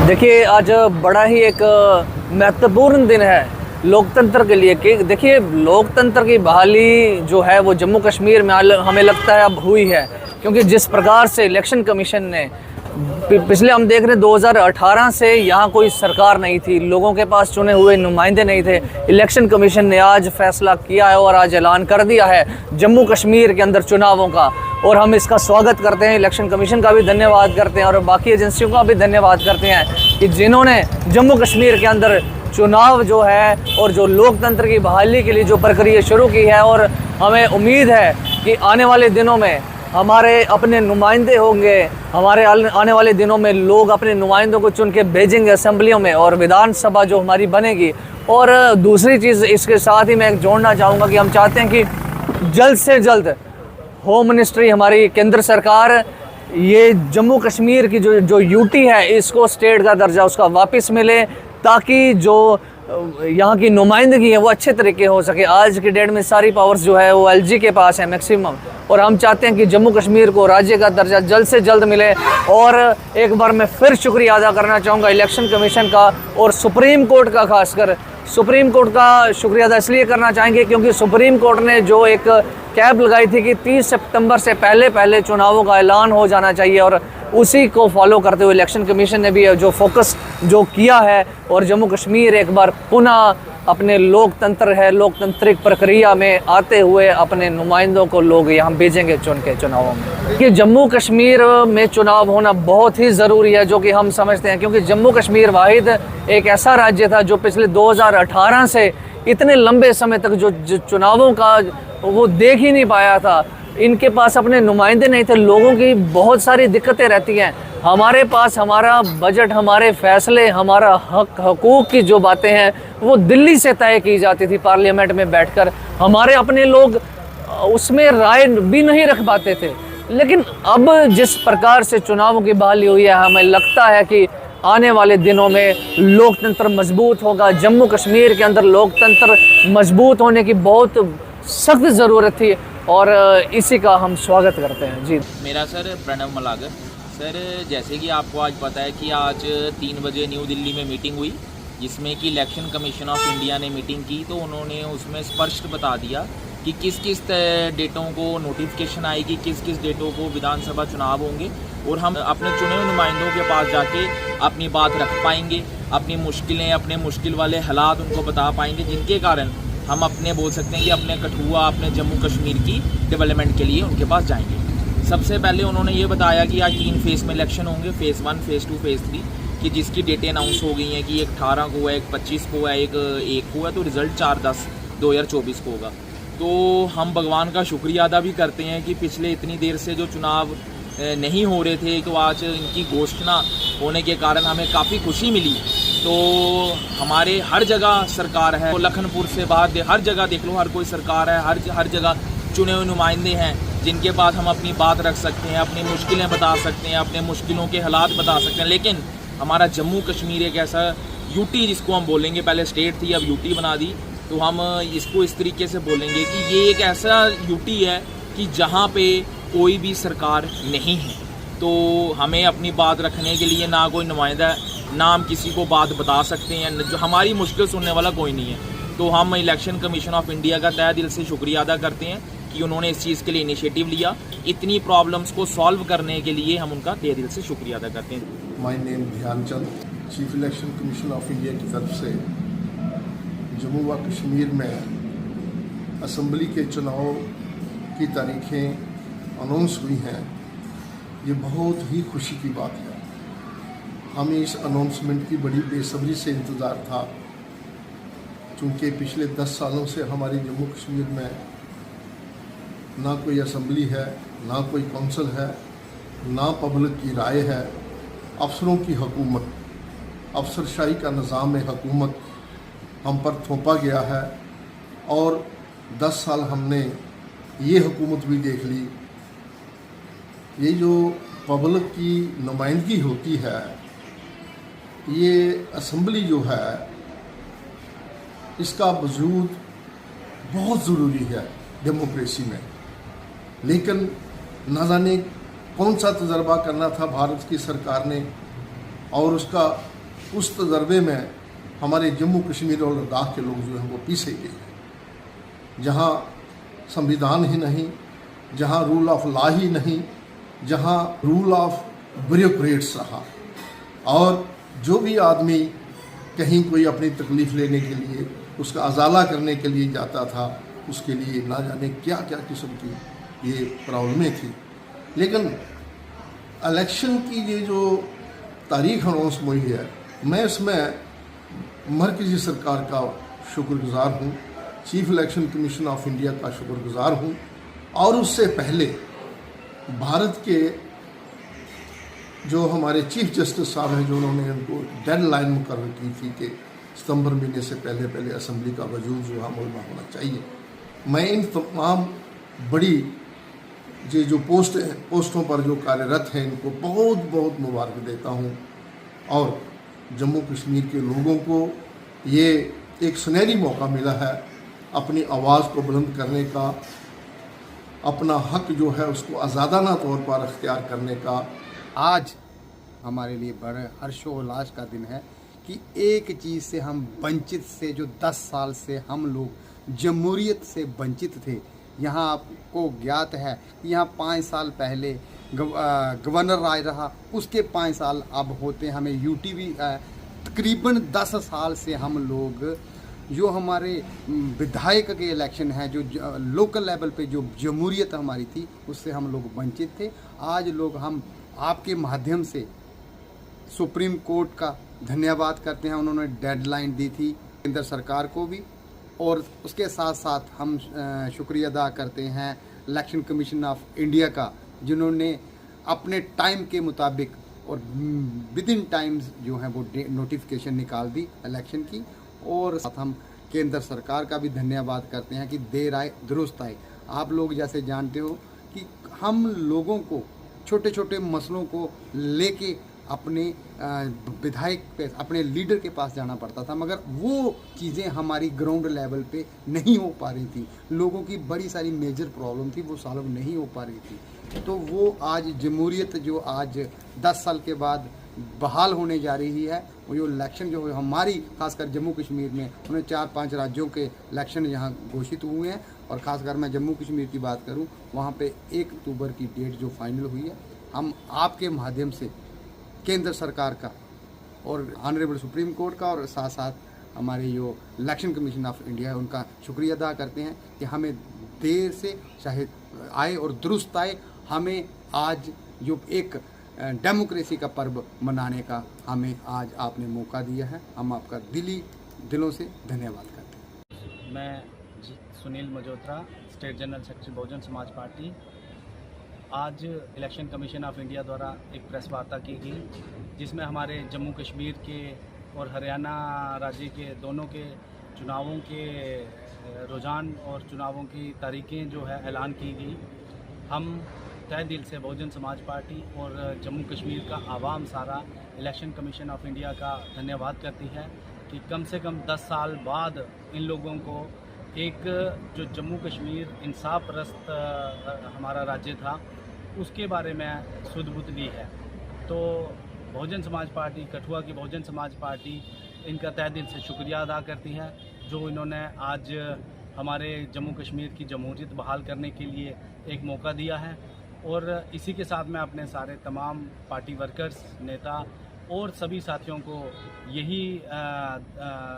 देखिए आज बड़ा ही एक महत्वपूर्ण दिन है लोकतंत्र के लिए कि देखिए लोकतंत्र की बहाली जो है वो जम्मू कश्मीर में हमें लगता है अब हुई है, क्योंकि जिस प्रकार से इलेक्शन कमीशन ने पिछले हम देख रहे हैं 2018 से यहाँ कोई सरकार नहीं थी, लोगों के पास चुने हुए नुमाइंदे नहीं थे। इलेक्शन कमीशन ने आज फैसला किया है और आज ऐलान कर दिया है जम्मू कश्मीर के अंदर चुनावों का, और हम इसका स्वागत करते हैं। इलेक्शन कमीशन का भी धन्यवाद करते हैं और बाकी एजेंसियों का भी धन्यवाद करते हैं कि जिन्होंने जम्मू कश्मीर के अंदर चुनाव जो है और जो लोकतंत्र की बहाली के लिए जो प्रक्रिया शुरू की है। और हमें उम्मीद है कि आने वाले दिनों में हमारे अपने नुमाइंदे होंगे, हमारे आने वाले दिनों में लोग अपने नुमाइंदों को चुन के भेजेंगे असेंबलियों में, और विधानसभा जो हमारी बनेगी। और दूसरी चीज़ इसके साथ ही मैं जोड़ना चाहूँगा कि हम चाहते हैं कि जल्द से जल्द होम मिनिस्ट्री हमारी केंद्र सरकार ये जम्मू कश्मीर की जो यूटी है इसको स्टेट का दर्जा उसका वापस मिले, ताकि जो यहाँ की नुमाइंदगी है वो अच्छे तरीके हो सके। आज की डेट में सारी पावर्स जो है वो एलजी के पास है मैक्सिमम, और हम चाहते हैं कि जम्मू कश्मीर को राज्य का दर्जा जल्द से जल्द मिले। और एक बार मैं फिर शुक्रिया अदा करना चाहूँगा इलेक्शन कमीशन का और सुप्रीम कोर्ट का, खासकर सुप्रीम कोर्ट का शुक्रिया अदा इसलिए करना चाहेंगे क्योंकि सुप्रीम कोर्ट ने जो एक कैब लगाई थी कि 30 सितंबर से पहले चुनावों का ऐलान हो जाना चाहिए, और उसी को फॉलो करते हुए इलेक्शन कमीशन ने भी जो फोकस जो किया है, और जम्मू कश्मीर एक बार पुनः अपने लोकतांत्रिक प्रक्रिया में आते हुए अपने नुमाइंदों को लोग यहाँ भेजेंगे चुन के चुनावों में। कि जम्मू कश्मीर में चुनाव होना बहुत ही ज़रूरी है, जो कि हम समझते हैं, क्योंकि जम्मू कश्मीर वाहिद एक ऐसा राज्य था जो पिछले 2018 से इतने लंबे समय तक जो चुनावों का वो देख ही नहीं पाया था। इनके पास अपने नुमाइंदे नहीं थे, लोगों की बहुत सारी दिक्कतें रहती हैं। हमारे पास हमारा बजट, हमारे फैसले, हमारा हकूक़ की जो बातें हैं वो दिल्ली से तय की जाती थी पार्लियामेंट में बैठकर। हमारे अपने लोग उसमें राय भी नहीं रख पाते थे। लेकिन अब जिस प्रकार से चुनावों की बहाली हुई है, हमें लगता है कि आने वाले दिनों में लोकतंत्र मजबूत होगा। जम्मू कश्मीर के अंदर लोकतंत्र मजबूत होने की बहुत सख्त ज़रूरत थी, और इसी का हम स्वागत करते हैं। जी मेरा सर प्रणव मलागर। सर जैसे कि आपको आज पता है कि आज 3 बजे न्यू दिल्ली में मीटिंग हुई, जिसमें कि इलेक्शन कमीशन ऑफ इंडिया ने मीटिंग की, तो उन्होंने उसमें स्पष्ट बता दिया कि किस किस डेटों को नोटिफिकेशन आएगी, किस किस डेटों को विधानसभा चुनाव होंगे, और हम अपने चुने हुए नुमाइंदों के पास जाके अपनी बात रख पाएंगे, अपनी मुश्किलें, अपने मुश्किल वाले हालात उनको बता पाएंगे, जिनके कारण हम अपने बोल सकते हैं कि अपने कठुआ, अपने जम्मू कश्मीर की डेवलपमेंट के लिए उनके पास जाएंगे। सबसे पहले उन्होंने ये बताया कि आज 3 फेज़ में इलेक्शन होंगे, फेज़ 1, फेज़ 2, फेज़ 3, कि जिसकी डेटें अनाउंस हो गई हैं कि एक 18 को है, एक 25 को है, एक 1 को है, तो रिज़ल्ट 4/10/2024 को होगा। तो हम भगवान का शुक्रिया अदा भी करते हैं कि पिछले इतनी देर से जो चुनाव नहीं हो रहे थे, तो आज इनकी घोषणा होने के कारण हमें काफ़ी खुशी मिली। तो हमारे हर जगह सरकार है, तो लखनपुर से बाहर हर जगह देख लो, हर कोई सरकार है, हर जगह चुने हुए नुमाइंदे हैं जिनके पास हम अपनी बात रख सकते हैं, अपनी मुश्किलें बता सकते हैं, अपने मुश्किलों के हालात बता सकते हैं। लेकिन हमारा जम्मू कश्मीर एक ऐसा यूटी, जिसको हम बोलेंगे, पहले स्टेट थी अब यूटी बना दी, तो हम इसको इस तरीके से बोलेंगे कि ये एक ऐसा यूटी है कि जहाँ पे कोई भी सरकार नहीं है। तो हमें अपनी बात रखने के लिए ना कोई नुमाइंदा, ना हम किसी को बात बता सकते हैं, जो हमारी मुश्किल सुनने वाला कोई नहीं है। तो हम इलेक्शन कमीशन ऑफ इंडिया का तहे दिल से शुक्रिया अदा करते हैं कि उन्होंने इस चीज़ के लिए इनिशिएटिव लिया। इतनी प्रॉब्लम्स को सॉल्व करने के लिए हम उनका तहे दिल से शुक्रिया अदा करते हैं। My name Dhyanchand, chief election commission of India की तरफ से जम्मू व कश्मीर में असम्बली के चुनाव की तारीखें अनाउंस हुई हैं। ये बहुत ही खुशी की बात है। हमें इस अनाउंसमेंट की बड़ी बेसब्री से इंतज़ार था, क्योंकि पिछले 10 सालों से हमारे जम्मू कश्मीर में ना कोई असम्बली है, ना कोई कौंसल है, ना पब्लिक की राय है। अफसरों की हुकूमत, अफसरशाही का निज़ाम हुकूमत हम पर थोपा गया है, और 10 साल हमने ये हुकूमत भी देख ली। ये जो पब्लिक की नुमाइंदगी होती है, ये असम्बली जो है, इसका वजूद बहुत ज़रूरी है डेमोक्रेसी में। लेकिन न जाने कौन सा तजर्बा करना था भारत की सरकार ने, और उसका उस तजर्बे में हमारे जम्मू कश्मीर और लद्दाख के लोग जो हैं वो पीछे गए हैं। जहाँ संविधान ही नहीं, जहाँ रूल ऑफ लॉ ही नहीं, जहाँ रूल ऑफ ब्यूरोक्रेट्स रहा, और जो भी आदमी कहीं कोई अपनी तकलीफ़ लेने के लिए, उसका अजाला करने के लिए जाता था, उसके लिए ना जाने क्या क्या किस्म की ये प्रॉब्लमें थी। लेकिन इलेक्शन की ये जो तारीख अनाउंस हुई है, मैं इसमें मरकज़ी सरकार का शुक्रगुज़ार हूँ, chief election commission of India का शुक्रगुज़ार हूँ, और उससे पहले भारत के जो हमारे चीफ जस्टिस साहब हैं, जो उन्होंने उनको डेडलाइन मुकर्रर की थी कि सितंबर महीने से पहले पहले असम्बली का वजूद जो है अमल में होना चाहिए। मैं इन तमाम बड़ी जो पोस्टों पर जो कार्यरत हैं, इनको बहुत बहुत मुबारक देता हूँ, और जम्मू कश्मीर के लोगों को ये एक सुनहरी मौका मिला है अपनी आवाज़ को बुलंद करने का, अपना हक जो है उसको आज़ादाना तौर पर अख्तियार करने का। आज हमारे लिए बड़े हर्षोल्लास का दिन है कि एक चीज़ से हम वंचित से, जो 10 साल से हम लोग जमहूरियत से वंचित थे। यहाँ आपको ज्ञात है कि यहाँ 5 साल पहले गवर्नर राज रहा, उसके 5 साल अब होते हमें यूटीवी। तकरीबन 10 साल से हम लोग जो हमारे विधायक के इलेक्शन है, जो लोकल लेवल पे जो जमहूरियत हमारी थी, उससे हम लोग वंचित थे। आज लोग हम आपके माध्यम से सुप्रीम कोर्ट का धन्यवाद करते हैं, उन्होंने डेडलाइन दी थी केंद्र सरकार को भी, और उसके साथ साथ हम शुक्रिया अदा करते हैं इलेक्शन कमीशन ऑफ इंडिया का, जिन्होंने अपने टाइम के मुताबिक और विद इन टाइम्स जो है वो नोटिफिकेशन निकाल दी इलेक्शन की। और साथ हम केंद्र सरकार का भी धन्यवाद करते हैं कि देर आए दुरुस्त आए। आप लोग जैसे जानते हो कि हम लोगों को छोटे छोटे मसलों को लेके अपने विधायक पे, अपने लीडर के पास जाना पड़ता था, मगर वो चीज़ें हमारी ग्राउंड लेवल पे नहीं हो पा रही थी। लोगों की बड़ी सारी मेजर प्रॉब्लम थी, वो सॉल्व नहीं हो पा रही थी। तो वो आज जमहूरियत जो आज 10 साल के बाद बहाल होने जा रही है, वो जो इलेक्शन जो हमारी खासकर जम्मू कश्मीर में, उन्हें 4-5 राज्यों के इलेक्शन यहाँ घोषित हुए हैं, और ख़ासकर मैं जम्मू कश्मीर की बात करूँ, वहाँ पे 1 अक्टूबर की डेट जो फाइनल हुई है, हम आपके माध्यम से केंद्र सरकार का और ऑनरेबल सुप्रीम कोर्ट का, और साथ साथ हमारे जो इलेक्शन कमीशन ऑफ इंडिया है, उनका शुक्रिया अदा करते हैं कि हमें देर से चाहे आए और दुरुस्त आए, हमें आज जो एक डेमोक्रेसी का पर्व मनाने का हमें आज आपने मौका दिया है। हम आपका दिलों से धन्यवाद करते हैं। मैं Sunil Majotra, state general secretary Bahujan Samaj Party. आज इलेक्शन कमीशन ऑफ इंडिया द्वारा एक प्रेस वार्ता की गई, जिसमें हमारे जम्मू कश्मीर के और हरियाणा राज्य के दोनों के चुनावों के रुझान और चुनावों की तारीखें जो है ऐलान की गई। हम तय दिल से बहुजन समाज पार्टी और जम्मू कश्मीर का आवाम सारा इलेक्शन कमीशन ऑफ इंडिया का धन्यवाद करती है कि कम से कम 10 साल बाद इन लोगों को एक जो जम्मू कश्मीर इंसाफ परस्त हमारा राज्य था, उसके बारे में सुध-बुध ली है। तो बहुजन समाज पार्टी, कठुआ की बहुजन समाज पार्टी, इनका तहे दिल से शुक्रिया अदा करती है, जो इन्होंने आज हमारे जम्मू कश्मीर की जमहूरियत बहाल करने के लिए एक मौका दिया है। और इसी के साथ मैं अपने सारे तमाम पार्टी वर्कर्स, नेता और सभी साथियों को यही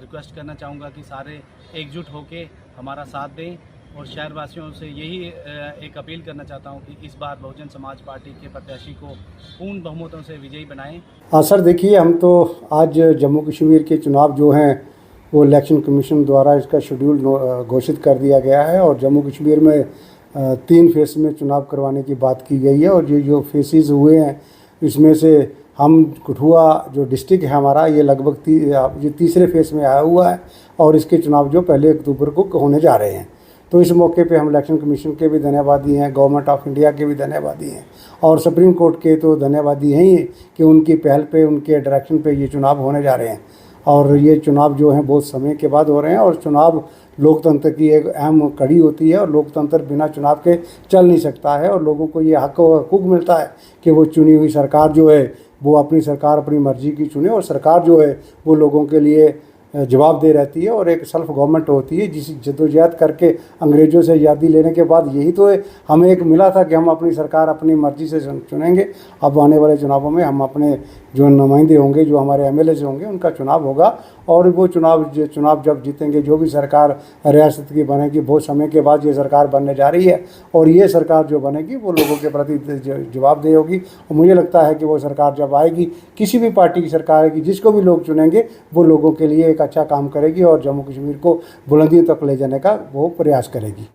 रिक्वेस्ट करना चाहूँगा कि सारे एकजुट होके हमारा साथ दें, और शहरवासियों से यही एक अपील करना चाहता हूँ कि इस बार बहुजन समाज पार्टी के प्रत्याशी को पूर्ण बहुमतों से विजयी बनाएं। हाँ सर, देखिए हम तो आज जम्मू कश्मीर के चुनाव जो हैं वो इलेक्शन कमीशन द्वारा इसका शेड्यूल घोषित कर दिया गया है, और जम्मू कश्मीर में 3 फेस में चुनाव करवाने की बात की गई है। और ये जो फेसेस हुए हैं, इसमें से हम कठुआ जो डिस्ट्रिक्ट है हमारा, ये लगभग ये तीसरे फेस में आया हुआ है, और इसके चुनाव जो 1 अक्टूबर को होने जा रहे हैं। तो इस मौके पे हम इलेक्शन कमीशन के भी धन्यवादी हैं, गवर्नमेंट ऑफ इंडिया के भी धन्यवादी हैं, और सुप्रीम कोर्ट के तो धन्यवादी हैं ही कि उनकी पहल पे, उनके डायरेक्शन पे ये चुनाव होने जा रहे हैं। और ये चुनाव जो हैं बहुत समय के बाद हो रहे हैं, और चुनाव लोकतंत्र की एक अहम कड़ी होती है, और लोकतंत्र बिना चुनाव के चल नहीं सकता है। और लोगों को ये हक और हकूक़ मिलता है कि वो चुनी हुई सरकार जो है वो अपनी सरकार अपनी मर्जी की चुने, और सरकार जो है वो लोगों के लिए जवाबदेह रहती है और एक सेल्फ गवर्नमेंट होती है, जिस जद्दोजहद करके अंग्रेज़ों से आज़ादी लेने के बाद यही तो हमें एक मिला था कि हम अपनी सरकार अपनी मर्जी से चुनेंगे। अब आने वाले चुनावों में हम अपने जो नुमाइंदे होंगे, जो हमारे एमएलए होंगे, उनका चुनाव होगा, और वो चुनाव जब जीतेंगे, जो भी सरकार रियासत की बनेगी, बहुत समय के बाद ये सरकार बनने जा रही है, और ये सरकार जो बनेगी वो लोगों के प्रति जवाबदेह होगी। और मुझे लगता है कि वो सरकार जब आएगी, किसी भी पार्टी की सरकार आएगी, जिसको भी लोग चुनेंगे, वो लोगों के लिए एक अच्छा काम करेगी और जम्मू कश्मीर को बुलंदियों तक ले जाने का वो प्रयास करेगी।